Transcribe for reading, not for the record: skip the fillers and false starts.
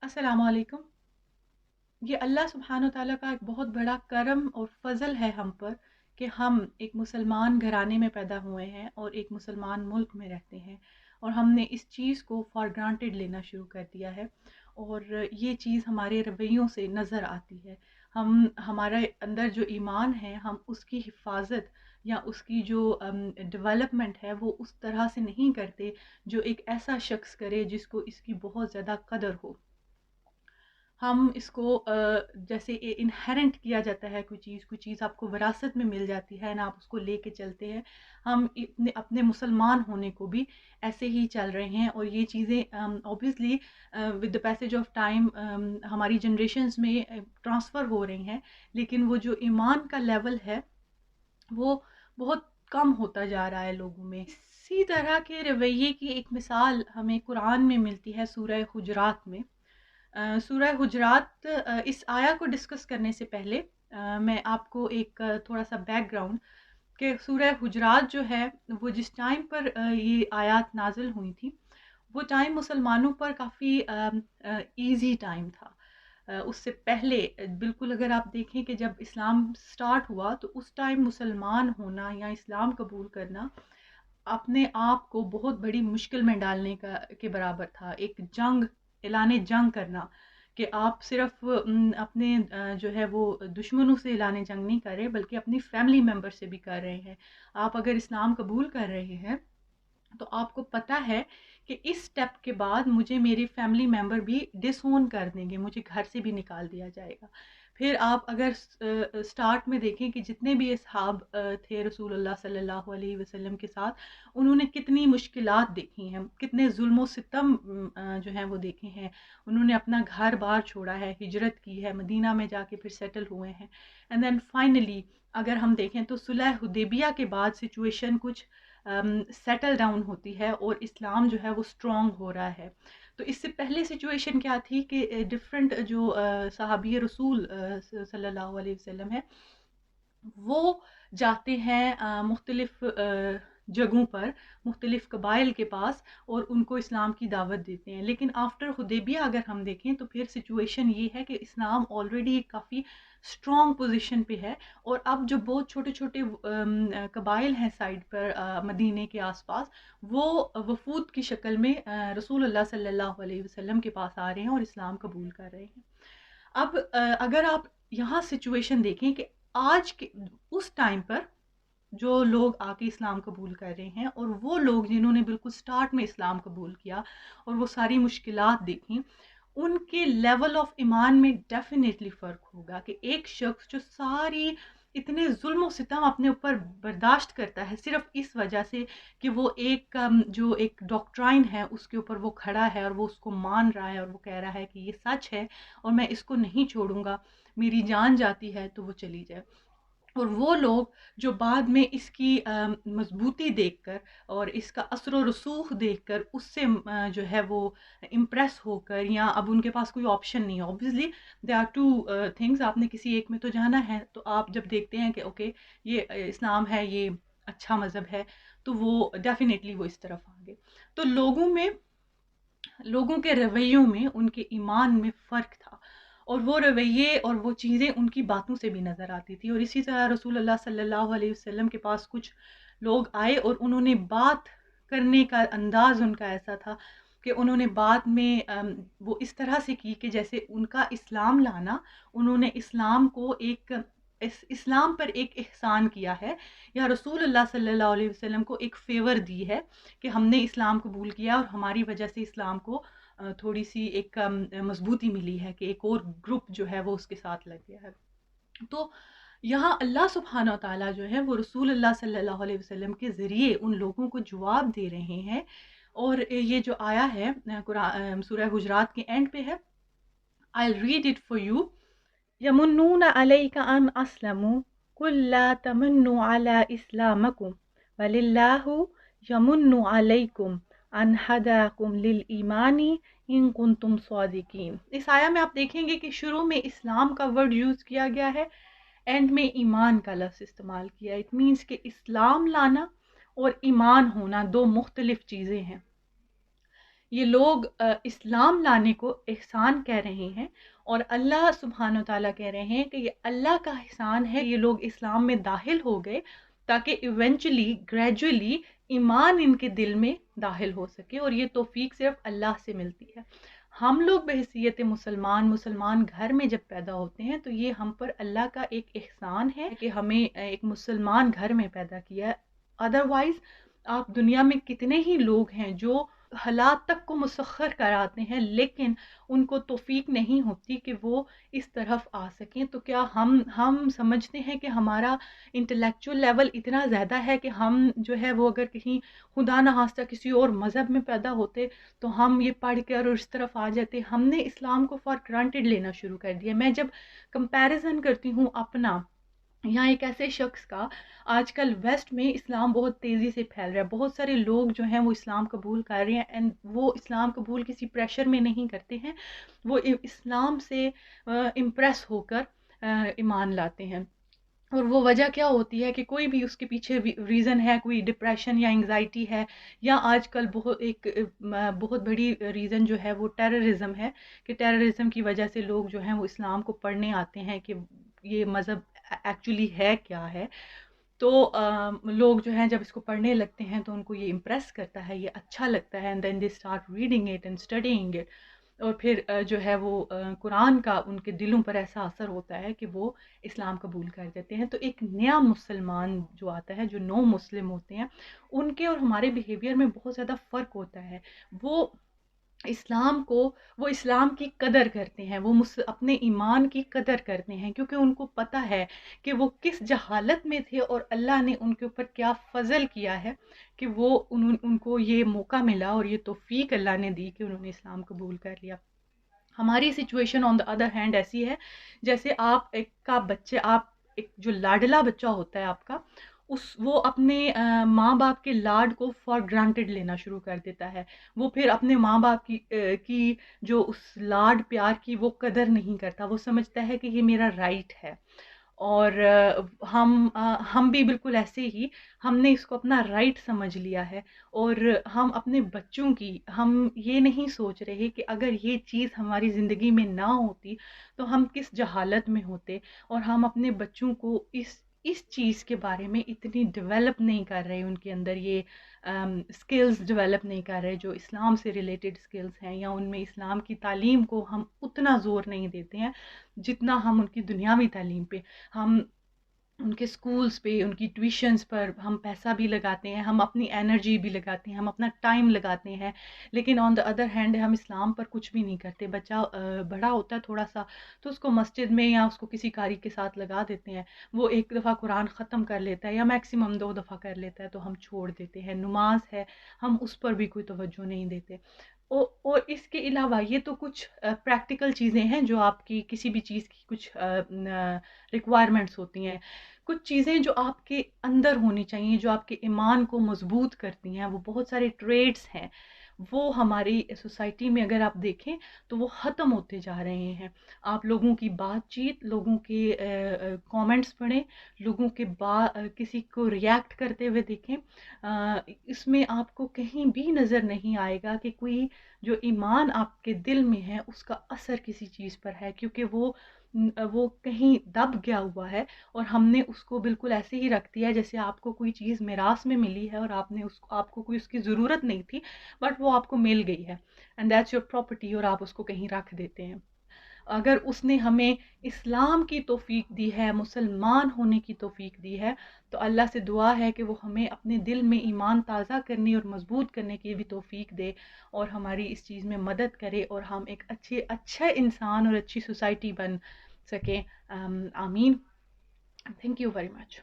अस्सलाम वालेकुम। ये अल्लाह सुब्हानो तआला का एक बहुत बड़ा करम और फ़ज़ल है हम पर कि हम एक मुसलमान घराने में पैदा हुए हैं और एक मुसलमान मुल्क में रहते हैं और हमने इस चीज़ को फॉर ग्रांटेड लेना शुरू कर दिया है और ये चीज़ हमारे रवैयों से नज़र आती है। हम हमारे अंदर जो ईमान है हम उसकी हिफाजत या उसकी जो डेवलपमेंट है वो उस तरह से नहीं करते जो एक ऐसा शख्स करे जिसको इसकी बहुत ज़्यादा कदर हो। हम इसको जैसे इनहेरेंट किया जाता है कोई चीज़ आपको विरासत में मिल जाती है ना, आप उसको लेके चलते हैं। हम अपने अपने मुसलमान होने को भी ऐसे ही चल रहे हैं और ये चीज़ें obviously with the passage of time हमारी जनरेशन्स में ट्रांसफ़र हो रही हैं, लेकिन वो जो ईमान का लेवल है वो बहुत कम होता जा रहा है लोगों में। इसी तरह के रवैये की एक मिसाल हमें कुरान में मिलती है सूरह हुजरात में। सूरह हुजरात इस आया को डिस्कस करने से पहले मैं आपको एक थोड़ा-सा बैकग्राउंड कि सूरह हुजरात जो है वो जिस टाइम पर ये आयत नाज़िल हुई थी, वो टाइम मुसलमानों पर काफ़ी ईज़ी टाइम था। उससे पहले बिल्कुल अगर आप देखें कि जब इस्लाम स्टार्ट हुआ तो उस टाइम मुसलमान होना या इस्लाम कबूल करना अपने आप को बहुत बड़ी मुश्किल में डालने का के बराबर था। एक जंग ऐलान जंग करना कि आप सिर्फ अपने जो है वो दुश्मनों से ऐलान जंग नहीं कर रहे बल्कि अपनी फैमिली मेंबर से भी कर रहे हैं। आप अगर इस्लाम कबूल कर रहे हैं तो आपको पता है कि इस स्टेप के बाद मुझे मेरे फैमिली मेंबर भी डिसोन कर देंगे, मुझे घर से भी निकाल दिया जाएगा। फिर आप अगर स्टार्ट में देखें कि जितने भी असहाब थे रसूलुल्लाह सल्लल्लाहु अलैहि वसल्लम के साथ, उन्होंने कितनी मुश्किलात देखी हैं, कितने जुल्म सितम जो हैं वो देखे हैं। उन्होंने अपना घर बार छोड़ा है, हिजरत की है, मदीना में जाके फिर सेटल हुए हैं एंड देन फाइनली अगर हम देखें तो सुलह हुदैबिया के बाद सिचुएशन कुछ सेटल डाउन होती है और इस्लाम जो है वो स्ट्रॉन्ग हो रहा है। तो इससे पहले सिचुएशन क्या थी कि डिफरेंट जो सहाबी रसूल सल्लल्लाहु अलैहि वसल्लम है वो जाते हैं मुख्तलिफ जगहों पर मुख्तलिफ कबाइल के पास और उनको इस्लाम की दावत देते हैं। लेकिन आफ्टर हुदैबिया अगर हम देखें तो फिर सिचुएशन ये है कि इस्लाम ऑलरेडी काफ़ी स्ट्रॉन्ग पोजीशन पे है और अब जो बहुत छोटे छोटे कबाइल हैं साइड पर मदीने के आसपास वो वफूद की शक्ल में रसूलुल्लाह सल्लल्लाहु अलैहि वसल्लम के पास आ रहे हैं और इस्लाम कबूल कर रहे हैं। अब अगर आप यहाँ सिचुएशन देखें कि आज के उस टाइम पर जो लोग आके इस्लाम कबूल कर रहे हैं और वो लोग जिन्होंने बिल्कुल स्टार्ट में इस्लाम कबूल किया और वो सारी मुश्किलात देखी, उनके लेवल ऑफ ईमान में डेफिनेटली फ़र्क होगा कि एक शख्स जो सारी इतने जुल्म सितम अपने ऊपर बर्दाश्त करता है सिर्फ इस वजह से कि वो एक जो एक डॉक्ट्राइन है उसके ऊपर वो खड़ा है और वो उसको मान रहा है और वो कह रहा है कि ये सच है और मैं इसको नहीं छोड़ूंगा, मेरी जान जाती है तो वो चली जाए। और वो लोग जो बाद में इसकी मजबूती देखकर और इसका असर व रसूख देखकर उससे जो है वो इम्प्रेस होकर या अब उनके पास कोई ऑप्शन नहीं है। Obviously they are two things, आपने किसी एक में तो जाना है तो आप जब देखते हैं कि ओके ये इस्लाम है, ये अच्छा मज़हब है, तो वो डेफिनेटली वो इस तरफ आगे। तो लोगों के रवैयों में उनके ईमान में फ़र्क था और वो रवैये और वो चीज़ें उनकी बातों से भी नज़र आती थी। और इसी तरह रसूलुल्लाह सल्लल्लाहु अलैहि वसल्लम के पास कुछ लोग आए और उन्होंने बात करने का अंदाज़ उनका ऐसा था कि उन्होंने बात में वो इस तरह से की कि जैसे उनका इस्लाम लाना, उन्होंने इस्लाम को एक इस्लाम पर एक एहसान किया है या रसूलुल्लाह सल्लल्लाहु अलैहि वसल्लम को एक फ़ेवर दी है कि हमने इस्लाम कबूल किया और हमारी वजह से इस्लाम को थोड़ी सी एक मजबूती मिली है कि एक और ग्रुप जो है वो उसके साथ लग गया है। तो यहाँ अल्लाह सुब्हाना व ताला जो है वो रसूलुल्लाह सल्लल्लाहु अलैहि वसल्लम के ज़रिए उन लोगों को जवाब दे रहे हैं। और ये जो आया है सूरह हुजरात के एंड पे है, I read it for you. यमुन्नून अलैका अन अस्लमू कुल ला तमन्नु अला इस्लामकुम वलिल्लाहु यमुन्नु अलैकुम अन हदाकुम लिल ईमानी इन कुंतुम सादिकीन। इस आया में आप देखेंगे कि शुरू में इस्लाम का वर्ड यूज़ किया गया है, एंड में ईमान का लफ्ज़ इस्तेमाल किया। इट मीन्स कि इस्लाम लाना और ईमान होना दो मुख्तलिफ चीज़ें हैं। یہ لوگ اسلام لانے کو احسان کہہ رہے ہیں، اور اللہ سبحانہ و تعالیٰ کہہ رہے ہیں کہ یہ اللہ کا احسان ہے، یہ لوگ اسلام میں داخل ہو گئے تاکہ ایونچولی گریجولی ایمان ان کے دل میں داخل ہو سکے، اور یہ توفیق صرف اللہ سے ملتی ہے۔ ہم لوگ بحیثیت مسلمان گھر میں جب پیدا ہوتے ہیں تو یہ ہم پر اللہ کا ایک احسان ہے کہ ہمیں ایک مسلمان گھر میں پیدا کیا ہے۔ ادروائز آپ دنیا میں کتنے ہی لوگ ہیں جو حالات تک کو مسخر کراتے ہیں، لیکن ان کو توفیق نہیں ہوتی کہ وہ اس طرف آ سکیں۔ تو کیا ہم سمجھتے ہیں کہ ہمارا انٹلیکچوئل لیول اتنا زیادہ ہے کہ ہم جو ہے وہ اگر کہیں خدا نہ خواستہ کسی اور مذہب میں پیدا ہوتے تو ہم یہ پڑھ کر اور اس طرف آ جاتے؟ ہم نے اسلام کو فار گرانٹیڈ لینا شروع کر دیا۔ میں جب کمپیریزن کرتی ہوں اپنا یا ایک ایسے شخص کا، آج کل ویسٹ میں اسلام بہت تیزی سے پھیل رہا ہے، بہت سارے لوگ جو ہیں وہ اسلام قبول کر رہے ہیں، اینڈ وہ اسلام قبول کسی پریشر میں نہیں کرتے ہیں، وہ اسلام سے امپریس ہو کر ایمان لاتے ہیں۔ اور وہ وجہ کیا ہوتی ہے کہ کوئی بھی اس کے پیچھے ریزن ہے، کوئی ڈپریشن یا انگزائٹی ہے، یا آج کل بہت بڑی ریزن جو ہے وہ ٹیررزم ہے، کہ ٹیررزم کی وجہ سے لوگ جو ہیں وہ اسلام کو پڑھنے آتے ہیں کہ یہ مذہب ایکچولی ہے کیا ہے۔ تو لوگ جو ہیں جب اس کو پڑھنے لگتے ہیں تو ان کو یہ امپریس کرتا ہے، یہ اچھا لگتا ہے، and then they start reading it and studying it, اور پھر جو ہے وہ قرآن کا ان کے دلوں پر ایسا اثر ہوتا ہے کہ وہ اسلام قبول کر دیتے ہیں۔ تو ایک نیا مسلمان جو آتا ہے، جو نو مسلم ہوتے ہیں، ان کے اور ہمارے بیہیویئر میں بہت زیادہ فرق ہوتا ہے۔ وہ اسلام کی قدر کرتے ہیں، وہ اپنے ایمان کی قدر کرتے ہیں، کیونکہ ان کو پتہ ہے کہ وہ کس جہالت میں تھے اور اللہ نے ان کے اوپر کیا فضل کیا ہے کہ وہ ان کو یہ موقع ملا اور یہ توفیق اللہ نے دی کہ انہوں نے اسلام قبول کر لیا۔ ہماری situation on the other hand ایسی ہے جیسے آپ ایک جو لاڈلا بچہ ہوتا ہے آپ کا، وہ اپنے ماں باپ کے لاڈ کو فار گرانٹیڈ لینا شروع کر دیتا ہے۔ وہ پھر اپنے ماں باپ کی جو اس لاڈ پیار کی وہ قدر نہیں کرتا، وہ سمجھتا ہے کہ یہ میرا رائٹ ہے۔ اور ہم بھی بالکل ایسے ہی، ہم نے اس کو اپنا رائٹ سمجھ لیا ہے، اور ہم اپنے بچوں کی، ہم یہ نہیں سوچ رہے کہ اگر یہ چیز ہماری زندگی میں نہ ہوتی تو ہم کس جہالت میں ہوتے، اور ہم اپنے بچوں کو اس چیز کے بارے میں اتنی ڈیولپ نہیں کر رہے، ان کے اندر یہ سکلز ڈیولپ نہیں کر رہے جو اسلام سے ریلیٹڈ سکلز ہیں، یا ان میں اسلام کی تعلیم کو ہم اتنا زور نہیں دیتے ہیں جتنا ہم ان کی دنیاوی تعلیم پہ، ہم ان کے سکولز پہ، ان کی ٹیوشنز پر ہم پیسہ بھی لگاتے ہیں، ہم اپنی انرجی بھی لگاتے ہیں، ہم اپنا ٹائم لگاتے ہیں، لیکن آن دا ادر ہینڈ ہم اسلام پر کچھ بھی نہیں کرتے۔ بچہ بڑا ہوتا ہے تھوڑا سا تو اس کو مسجد میں یا اس کو کسی قاری کے ساتھ لگا دیتے ہیں، وہ ایک دفعہ قرآن ختم کر لیتا ہے یا میکسیمم 2 دفعہ کر لیتا ہے تو ہم چھوڑ دیتے ہیں۔ نماز ہے، ہم اس پر بھی کوئی توجہ نہیں دیتے۔ اور اس کے علاوہ یہ تو کچھ پریکٹیکل چیزیں ہیں جو آپ کی کسی بھی چیز کی کچھ ریکوائرمنٹس ہوتی ہیں، کچھ چیزیں جو آپ کے اندر ہونی چاہیے، جو آپ کے ایمان کو مضبوط کرتی ہیں، وہ بہت سارے ٹریڈس ہیں، وہ ہماری سوسائٹی میں اگر آپ دیکھیں تو وہ ختم ہوتے جا رہے ہیں۔ آپ لوگوں کی بات چیت، لوگوں کے کامنٹس پڑھیں، لوگوں کے کسی کو ریاکٹ کرتے ہوئے دیکھیں، اس میں آپ کو کہیں بھی نظر نہیں آئے گا کہ کوئی جو ایمان آپ کے دل میں ہے اس کا اثر کسی چیز پر ہے، کیونکہ وہ کہیں دب گیا ہوا ہے، اور ہم نے اس کو بالکل ایسے ہی رکھ دیا جیسے آپ کو کوئی چیز میراث میں ملی ہے اور آپ کو کوئی اس کی ضرورت نہیں تھی، بٹ وہ آپ کو مل گئی ہے، اینڈ دیٹس یور پراپرٹی، اور آپ اس کو کہیں رکھ دیتے ہیں۔ اگر اس نے ہمیں اسلام کی توفیق دی ہے، مسلمان ہونے کی توفیق دی ہے، تو اللہ سے دعا ہے کہ وہ ہمیں اپنے دل میں ایمان تازہ کرنے اور مضبوط کرنے کی بھی توفیق دے، اور ہماری اس چیز میں مدد کرے، اور ہم ایک اچھے انسان اور اچھی سوسائٹی بن سکیں۔ آمین۔ Thank you very much.